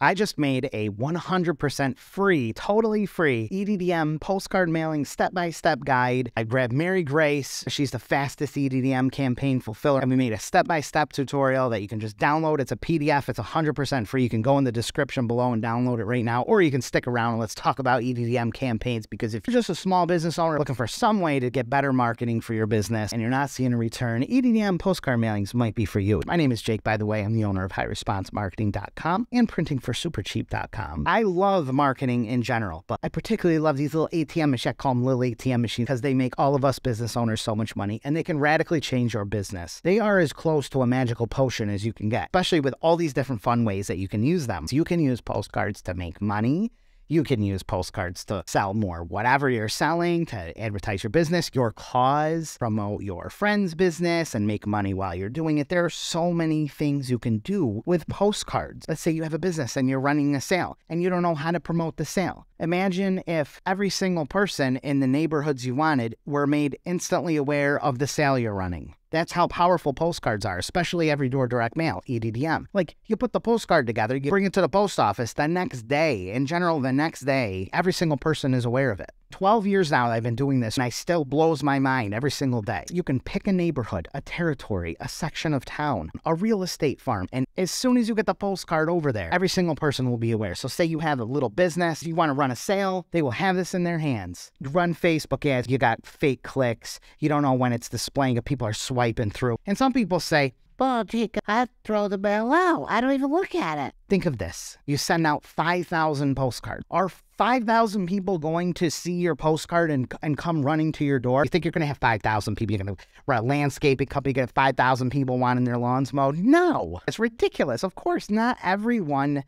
I just made a 100% free, totally free EDDM postcard mailing step-by-step guide. I grabbed Mary Grace. She's the fastest EDDM campaign fulfiller. And we made a step-by-step tutorial that you can just download. It's a PDF. It's 100% free. You can go in the description below and download it right now, or you can stick around and let's talk about EDDM campaigns, because if you're just a small business owner looking for some way to get better marketing for your business and you're not seeing a return, EDDM postcard mailings might be for you. My name is Jake, by the way. I'm the owner of highresponsemarketing.com and printingforsupercheap.com. I love marketing in general, but I particularly love these little ATM machines. I call them little ATM machines because they make all of us business owners so much money, and they can radically change your business. They are as close to a magical potion as you can get, especially with all these different fun ways that you can use them. So you can use postcards to make money. You can use postcards to sell more whatever you're selling, to advertise your business, your cause, promote your friend's business, and make money while you're doing it. There are so many things you can do with postcards. Let's say you have a business and you're running a sale and you don't know how to promote the sale. Imagine if every single person in the neighborhoods you wanted were made instantly aware of the sale you're running. That's how powerful postcards are, especially every door direct mail, EDDM. Like, you put the postcard together, you bring it to the post office the next day. In general, the next day, every single person is aware of it. 12 years now I've been doing this, and I still blows my mind every single day. You can pick a neighborhood, a territory, a section of town, a real estate farm, and as soon as you get the postcard over there, every single person will be aware. So say you have a little business, you want to run a sale, they will have this in their hands. You run Facebook ads, you got fake clicks, you don't know when it's displaying it, people are swiping through. And some people say, well, Jake, I throw the mail out. I don't even look at it. Think of this. You send out 5,000 postcards. Are 5,000 people going to see your postcard and come running to your door? You think you're going to have 5,000 people? You're going to run a landscaping company, get 5,000 people wanting their lawns mowed? No. It's ridiculous. Of course, not everyone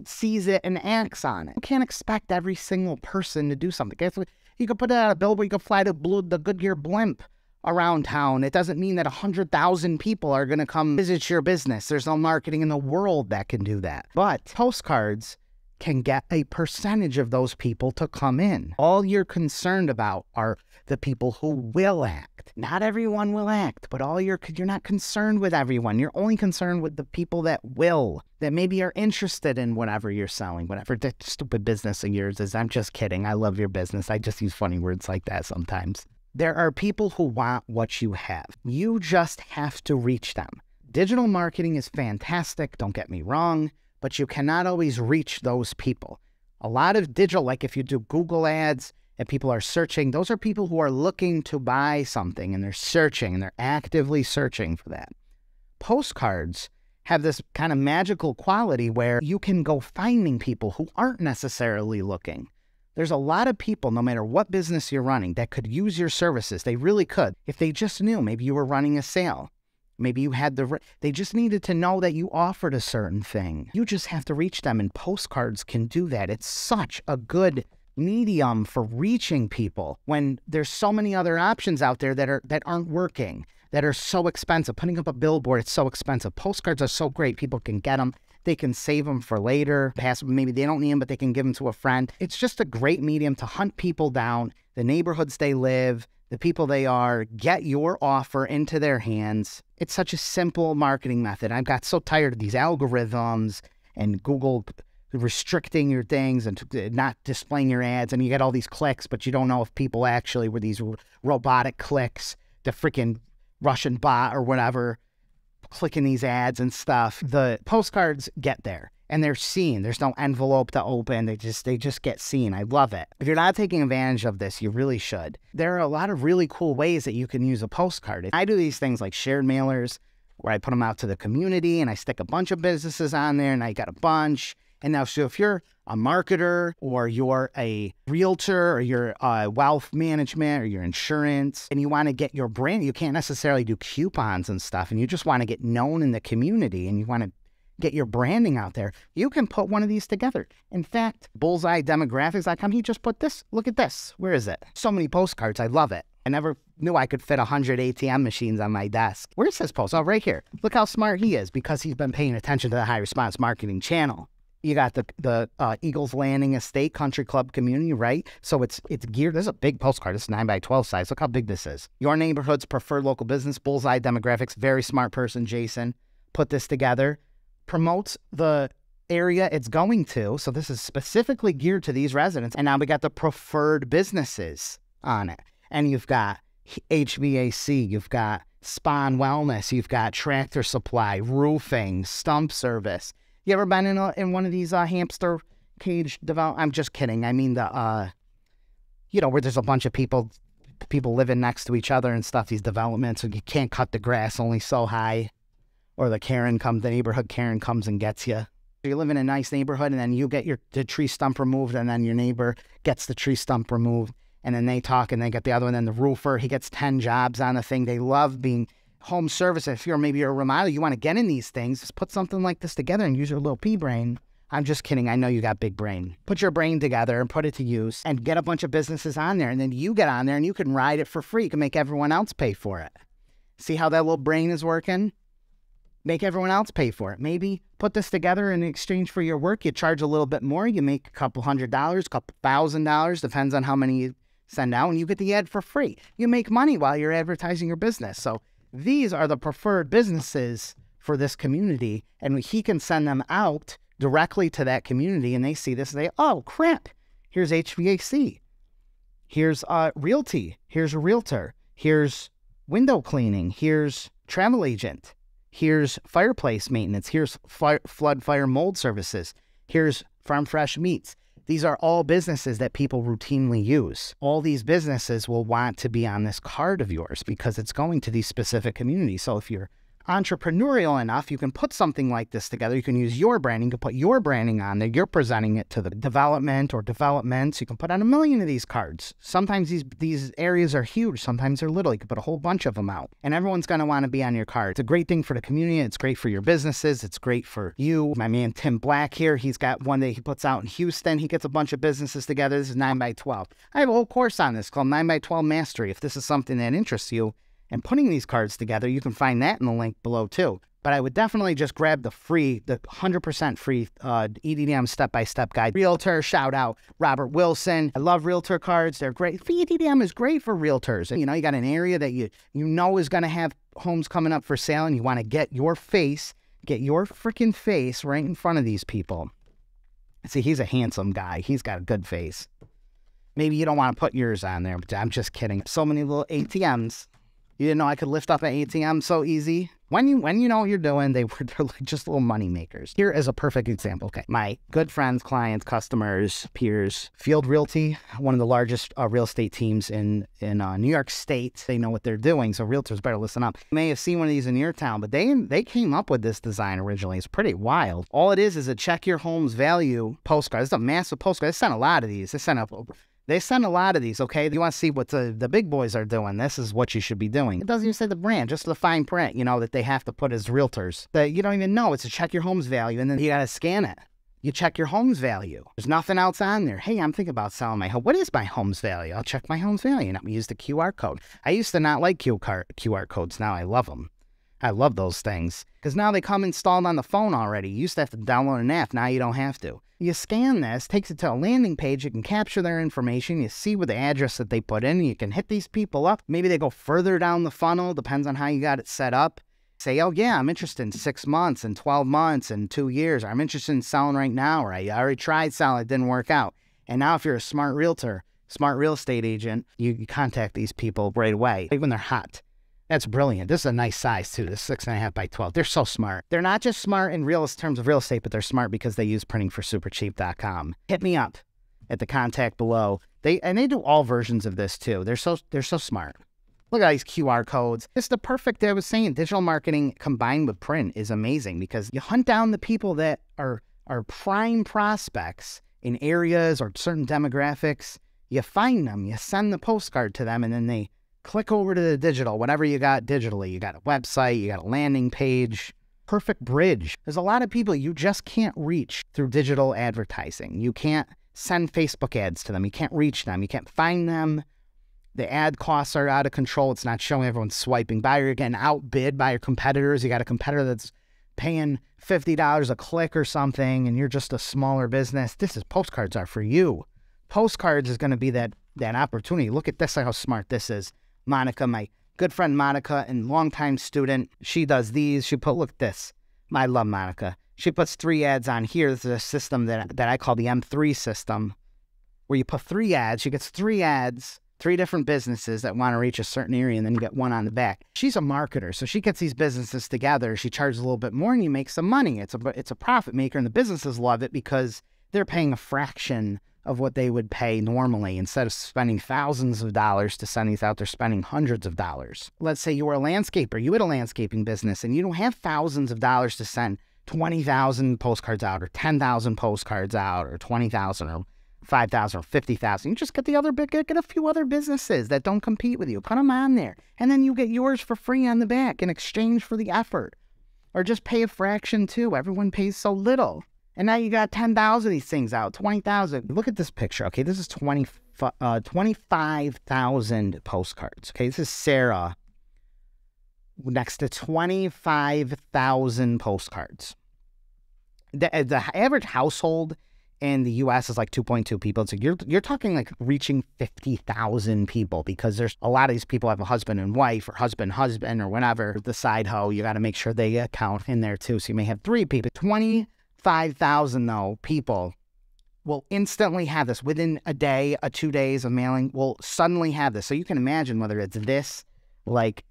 sees it and acts on it. You can't expect every single person to do something. You could put it on a billboard. You could fly the Goodyear blimp around town. It doesn't mean that 100,000 people are going to come visit your business. There's no marketing in the world that can do that. But postcards can get a percentage of those people to come in. All you're concerned about are the people who will act. Not everyone will act, but you're not concerned with everyone. You're only concerned with the people that will, that maybe are interested in whatever you're selling, whatever that stupid business of yours is. I'm just kidding. I love your business. I just use funny words like that sometimes. There are people who want what you have. You just have to reach them. Digital marketing is fantastic, don't get me wrong, but you cannot always reach those people. A lot of digital, like if you do Google ads and people are searching, those are people who are looking to buy something and they're searching and they're actively searching for that. Postcards have this kind of magical quality where you can go finding people who aren't necessarily looking. There's a lot of people, no matter what business you're running, that could use your services. They really could. If they just knew, maybe you were running a sale. Maybe you had they just needed to know that you offered a certain thing. You just have to reach them, and postcards can do that. It's such a good medium for reaching people when there's so many other options out there that aren't working, that are so expensive. Putting up a billboard, it's so expensive. Postcards are so great. People can get them. They can save them for later. Maybe they don't need them, but they can give them to a friend. It's just a great medium to hunt people down, the neighborhoods they live, the people they are, get your offer into their hands. It's such a simple marketing method. I've got so tired of these algorithms and Google restricting your things and not displaying your ads, and you get all these clicks, but you don't know if people actually were these robotic clicks, the freaking Russian bot or whatever, clicking these ads and stuff. The postcards get there and they're seen. There's no envelope to open. They just get seen. I love it. If you're not taking advantage of this, you really should. There are a lot of really cool ways that you can use a postcard. I do these things like shared mailers where I put them out to the community and I stick a bunch of businesses on there, and I got a bunch. And now, so if you're a marketer or you're a realtor or you're wealth management or your insurance and you want to get your brand, you can't necessarily do coupons and stuff, and you just want to get known in the community and you want to get your branding out there, you can put one of these together. In fact, bullseyedemographics.com, he just put this. Look at this. Where is it? So many postcards. I love it. I never knew I could fit 100 ATM machines on my desk. Where's his post? Oh, right here. Look how smart he is, because he's been paying attention to the High Response Marketing channel. You got the Eagles Landing Estate Country Club community, right? So it's geared. This is a big postcard. It's 9x12 size. Look how big this is. Your neighborhood's preferred local business, bullseye demographics. Very smart person, Jason, put this together. Promotes the area it's going to. So this is specifically geared to these residents. And now we got the preferred businesses on it. And you've got HVAC, you've got spa and wellness, you've got tractor supply, roofing, stump service. You ever been in one of these hamster cage develop? I'm just kidding. I mean the where there's a bunch of people living next to each other and stuff. These developments, so you can't cut the grass only so high, or the neighborhood Karen comes and gets you. You live in a nice neighborhood, and then you get the tree stump removed, and then your neighbor gets the tree stump removed, and then they talk, and they get the other one. And then the roofer, he gets 10 jobs on the thing. They love being home service. If maybe you're a remodeler, you want to get in these things, just put something like this together and use your little pea brain. I'm just kidding. I know you got big brain. Put your brain together and put it to use and get a bunch of businesses on there. And then you get on there and you can ride it for free. You can make everyone else pay for it. See how that little brain is working? Make everyone else pay for it. Maybe put this together in exchange for your work. You charge a little bit more. You make a couple $100, couple $1,000, depends on how many you send out, and you get the ad for free. You make money while you're advertising your business. So these are the preferred businesses for this community, and he can send them out directly to that community, and they see this and they, oh crap, here's HVAC, here's realty, here's a realtor, here's window cleaning, here's travel agent, here's fireplace maintenance, here's flood fire mold services, here's farm fresh meats. These are all businesses that people routinely use. All these businesses will want to be on this card of yours because it's going to these specific communities. So if you're entrepreneurial enough, you can put something like this together. You can use your branding, you can put your branding on there. You're presenting it to the development or developments. You can put on 1 million of these cards. Sometimes these areas are huge. Sometimes they're little. You can put a whole bunch of them out. And everyone's going to want to be on your card. It's a great thing for the community. It's great for your businesses. It's great for you. My man Tim Black here, he's got one that he puts out in Houston. He gets a bunch of businesses together. This is 9x12. I have a whole course on this called 9x12 Mastery. If this is something that interests you, and putting these cards together, you can find that in the link below too. But I would definitely just grab the 100% free EDDM step-by-step guide. Realtor, shout out Robert Wilson. I love realtor cards. They're great. EDDM is great for realtors. You know, you got an area that you know is going to have homes coming up for sale, and you want to get your freaking face right in front of these people. See, he's a handsome guy. He's got a good face. Maybe you don't want to put yours on there, but I'm just kidding. So many little ATMs. You didn't know I could lift up an ATM so easy? When you know what you're doing, they're like just little money makers. Here is a perfect example. Okay, my good friends, clients, customers, peers, Field Realty, one of the largest real estate teams in New York State. They know what they're doing, so realtors better listen up. You may have seen one of these in your town, but they came up with this design originally. It's pretty wild. All it is a check your home's value postcard. It's a massive postcard. They sent a lot of these. They send a lot of these, okay? You want to see what the big boys are doing. This is what you should be doing. It doesn't even say the brand, just the fine print, you know, that they have to put as realtors. That you don't even know. It's a check your home's value, and then you got to scan it. You check your home's value. There's nothing else on there. Hey, I'm thinking about selling my home. What is my home's value? I'll check my home's value, and I'm use the QR code. I used to not like QR codes. Now I love them. I love those things because now they come installed on the phone already. You used to have to download an app. Now you don't have to. You scan this, takes it to a landing page. You can capture their information. You see what the address that they put in. You can hit these people up. Maybe they go further down the funnel. Depends on how you got it set up. Say, oh yeah, I'm interested in 6 months and 12 months and 2 years. I'm interested in selling right now, or I already tried selling, it didn't work out. And now if you're a smart realtor, smart real estate agent, you contact these people right away, even when they're hot. That's brilliant. This is a nice size too. This 6.5x12. They're so smart. They're not just smart in terms of real estate, but they're smart because they use printingforsupercheap.com. Hit me up at the contact below. They do all versions of this too. They're so smart. Look at these QR codes. It's the perfect. I was saying digital marketing combined with print is amazing because you hunt down the people that are prime prospects in areas or certain demographics. You find them. You send the postcard to them, and then they click over to the digital, whatever you got digitally. You got a website, you got a landing page. Perfect bridge. There's a lot of people you just can't reach through digital advertising. You can't send Facebook ads to them. You can't reach them. You can't find them. The ad costs are out of control. It's not showing. Everyone's swiping by. You're getting outbid by your competitors. You got a competitor that's paying $50 a click or something, and you're just a smaller business. Postcards are for you. Postcards is going to be that opportunity. Look at this, how smart this is. Monica, my good friend Monica and longtime student, she does these. Look at this. I love Monica. She puts 3 ads on here. This is a system that I call the M3 system, where you put 3 ads. She gets 3 ads, 3 different businesses that want to reach a certain area, and then you get one on the back. She's a marketer, so she gets these businesses together. She charges a little bit more, and you make some money. It's a profit maker, and the businesses love it because they're paying a fraction of what they would pay normally. Instead of spending thousands of dollars to send these out, they're spending hundreds of dollars. Let's say you were a landscaper. You had a landscaping business, and you don't have thousands of dollars to send 20,000 postcards out, or 10,000 postcards out, or 20,000, or 5,000, or 50,000. You just get a few other businesses that don't compete with you. Put them on there, and then you get yours for free on the back in exchange for the effort. Or just pay a fraction too. Everyone pays so little. And now you got 10,000 of these things out, 20,000. Look at this picture, okay? This is 25,000 postcards, okay? This is Sarah next to 25,000 postcards. The average household in the U.S. is like 2.2 people. So you're talking like reaching 50,000 people, because there's a lot of these people have a husband and wife, or husband, or whatever. The side hoe, you got to make sure they count in there too. So you may have 3 people. 25,000 though people will instantly have this within a day, 2 days of mailing. Will suddenly have this. So you can imagine whether it's this, like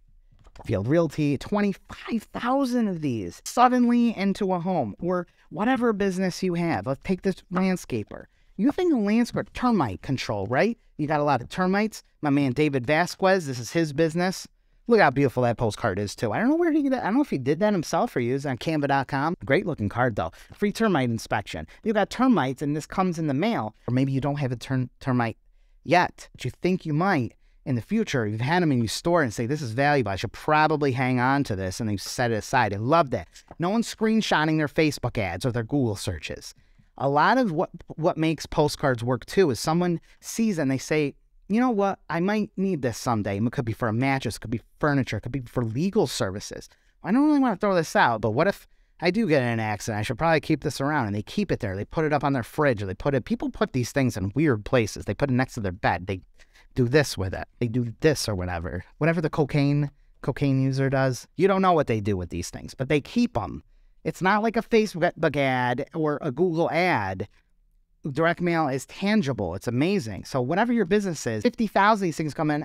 Field Realty, 25,000 of these suddenly into a home, or whatever business you have. Let's take this landscaper. You think of landscaper, termite control, right? You got a lot of termites. My man David Vasquez, this is his business. Look how beautiful that postcard is too. I don't know where he did that. I don't know if he did that himself or used on Canva.com. Great looking card though. Free termite inspection. You got termites and this comes in the mail. Or maybe you don't have a termite yet, but you think you might in the future. You've had them in your store and say, this is valuable. I should probably hang on to this. And they set it aside. I love that. No one's screenshotting their Facebook ads or their Google searches. A lot of what makes postcards work too is someone sees and they say, you know what? I might need this someday. It could be for a mattress, it could be furniture, it could be for legal services. I don't really want to throw this out, but what if I do get in an accident? I should probably keep this around. And they keep it there. They put it up on their fridge, or people put these things in weird places. They put it next to their bed. They do this with it. They do this or whatever. Whatever the cocaine user does. You don't know what they do with these things, but they keep them. It's not like a Facebook ad or a Google ad. Direct mail is tangible. It's amazing. So whatever your business is, 50,000 of these things going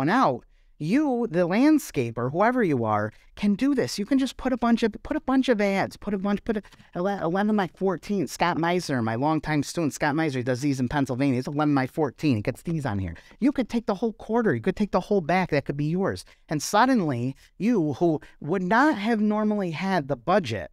out. You, the landscaper, whoever you are, can do this. You can just put a bunch of ads. Put 11 by 14. Scott Meiser, my longtime student, Scott Meiser, he does these in Pennsylvania. It's 11 by 14. He gets these on here. You could take the whole quarter. You could take the whole back. That could be yours. And suddenly, you who would not have normally had the budget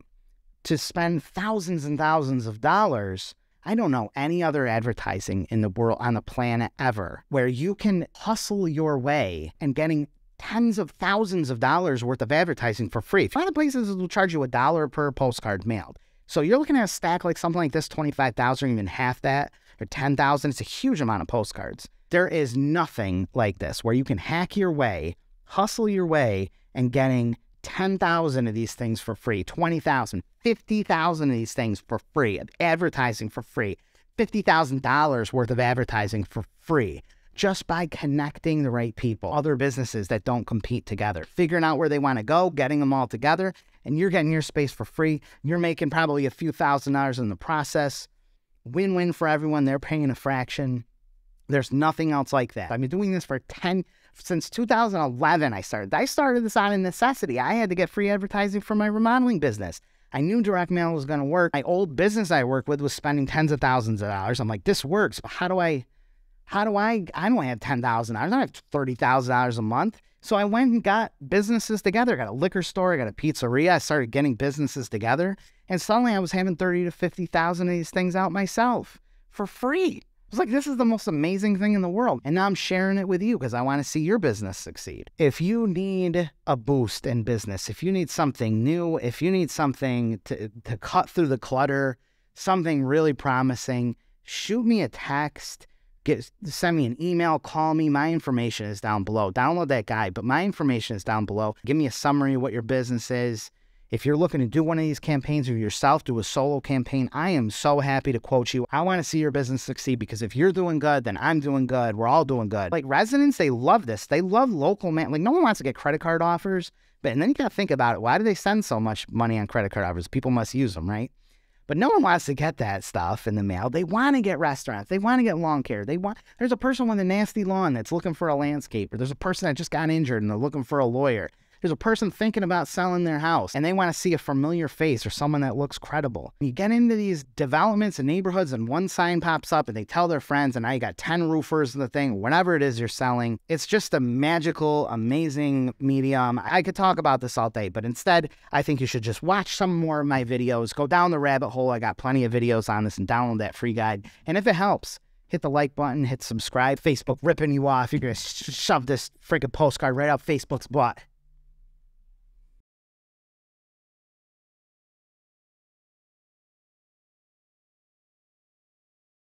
to spend thousands and thousands of dollars. I don't know any other advertising in the world, on the planet ever, where you can hustle your way and getting tens of thousands of dollars worth of advertising for free. A lot of places will charge you $1 per postcard mailed. So you're looking at a stack like something like this, 25,000, or even half that, or 10,000. It's a huge amount of postcards. There is nothing like this where you can hack your way, hustle your way, and getting 10,000 of these things for free, 20,000, 50,000 of these things for free, advertising for free, $50,000 worth of advertising for free, just by connecting the right people, other businesses that don't compete together, figuring out where they want to go, getting them all together, and you're getting your space for free. You're making probably a few $1,000s in the process. Win-win for everyone. They're paying a fraction. There's nothing else like that. I've been doing this since 2011. I started this out of necessity. I had to get free advertising for my remodeling business. I knew direct mail was going to work. My old business I worked with was spending tens of thousands of dollars. I'm like, this works, but I don't have $10,000. I don't have $30,000 a month. So I went and got businesses together. I got a liquor store, I got a pizzeria. I started getting businesses together, and suddenly I was having 30 to 50,000 of these things out myself for free. I was like, this is the most amazing thing in the world. And now I'm sharing it with you because I want to see your business succeed. If you need a boost in business, if you need something new, if you need something to cut through the clutter, something really promising, shoot me a text, send me an email, call me. My information is down below. Download that guide, but my information is down below. Give me a summary of what your business is. If you're looking to do one of these campaigns or yourself, do a solo campaign, I am so happy to quote you. I want to see your business succeed, because if you're doing good, then I'm doing good. We're all doing good. Like, residents, they love this. They love local man. Like, no one wants to get credit card offers, and then you got to think about it. Why do they send so much money on credit card offers? People must use them, right? But no one wants to get that stuff in the mail. They want to get restaurants. They want to get lawn care. There's a person with a nasty lawn that's looking for a landscaper. There's a person that just got injured and they're looking for a lawyer. There's a person thinking about selling their house and they want to see a familiar face or someone that looks credible. You get into these developments and neighborhoods and one sign pops up and they tell their friends, and now you got 10 roofers in the thing, whatever it is you're selling. It's just a magical, amazing medium. I could talk about this all day, but instead, I think you should just watch some more of my videos. Go down the rabbit hole. I got plenty of videos on this, and download that free guide. And if it helps, hit the like button, hit subscribe. Facebook ripping you off. You're going to shove this freaking postcard right up Facebook's butt.